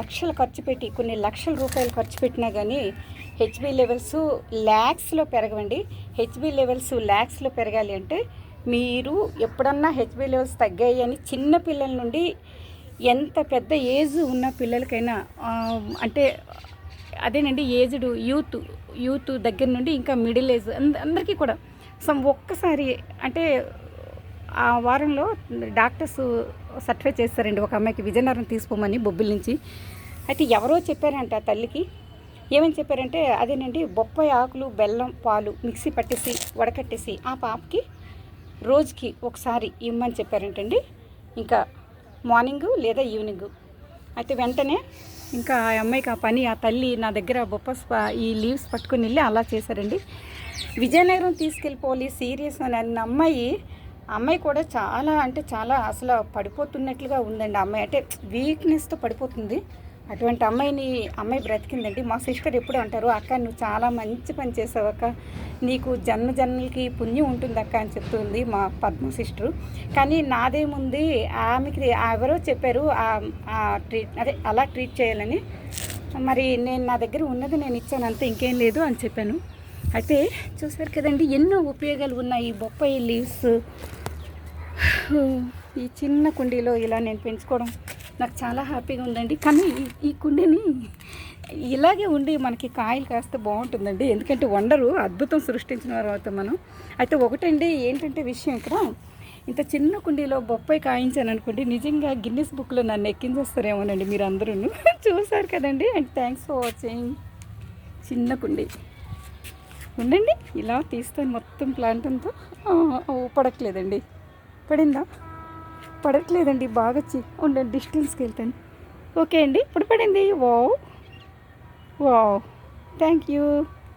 లక్షలు ఖర్చు పెట్టి కొన్ని లక్షల రూపాయలు ఖర్చు పెట్టినా కానీ హెచ్బి లెవెల్స్ ల్యాక్స్లో పెరగవండి. హెచ్బి లెవెల్స్ ల్యాక్స్లో పెరగాలి అంటే మీరు ఎప్పుడన్నా హెచ్బి లెవెల్స్ తగ్గాయి అని చిన్న పిల్లల నుండి ఎంత పెద్ద ఏజ్ ఉన్న పిల్లలకైనా అంటే అదేనండి ఏజ్డ్ యూత్ దగ్గర నుండి ఇంకా మిడిల్ ఏజ్ అందరికీ కూడా ఒక్కసారి అంటే ఆ వారంలో డాక్టర్స్ సర్టిఫై చేస్తారండి ఒక అమ్మాయికి విజయనగరం తీసుకోమని బొబ్బిల నుంచి. అయితే ఎవరో చెప్పారంట తల్లికి. ఏమని చెప్పారంటే అదేనండి బొప్పాయి ఆకులు బెల్లం పాలు మిక్సీ పట్టేసి వడకట్టేసి ఆ పాపకి రోజుకి ఒకసారి ఇవ్వమని చెప్పారంటండి. ఇంకా మార్నింగు లేదా ఈవినింగు. అయితే వెంటనే ఇంకా ఆ అమ్మాయికి ఆ పని ఆ తల్లి నా దగ్గర ఈ లీవ్స్ పట్టుకొని వెళ్ళి అలా చేశారండి. విజయనగరం తీసుకెళ్ళిపోవాలి సీరియస్ అని అన్న అమ్మాయి కూడా చాలా అంటే చాలా అసలు పడిపోతున్నట్లుగా ఉందండి. అమ్మాయి అంటే వీక్నెస్తో పడిపోతుంది. అటువంటి అమ్మాయి బ్రతికిందండి. మా సిస్టర్ ఎప్పుడు అంటారు, అక్క నువ్వు చాలా మంచి పని చేసావు అక్క, నీకు జన్మలకి పుణ్యం ఉంటుంది అక్క అని చెప్తుంది మా పద్మ సిస్టరు. కానీ నాదేముంది, ఆమెకి ఎవరో చెప్పారు అలా ట్రీట్ చేయాలని. మరి నేను నా దగ్గర ఉన్నది నేను ఇచ్చాను అంతే, ఇంకేం లేదు అని చెప్పాను. అయితే చూసారు కదండి ఎన్నో ఉపయోగాలు ఉన్నాయి బొప్పాయి లీవ్స్. ఈ చిన్న కుండీలో ఇలా నేను పెంచుకోవడం నాకు చాలా హ్యాపీగా ఉందండి. కానీ ఈ కుండీని ఇలాగే ఉండి మనకి కాయలు కాస్తే బాగుంటుందండి. ఎందుకంటే వండరు అద్భుతం సృష్టించిన తర్వాత మనం. అయితే ఒకటండి ఏంటంటే విషయం, ఇక్కడ ఇంత చిన్న కుండీలో బొప్పాయి కాయించాను అనుకోండి, నిజంగా గిన్నిస్ బుక్లో నన్ను ఎక్కించేస్తారేమోనండి మీరు అందరూ. చూసారు కదండి. And thanks for watching. చిన్న కుండీ ఉండండి, ఇలా తీస్తాను మొత్తం ప్లాంట్ అంతా. పడట్లేదండి, పడిందా? పడట్లేదండి, బాగా ఉండండి డిస్టెన్స్కి వెళ్తాను. ఓకే అండి, ఇప్పుడు పడింది. Wow thank you.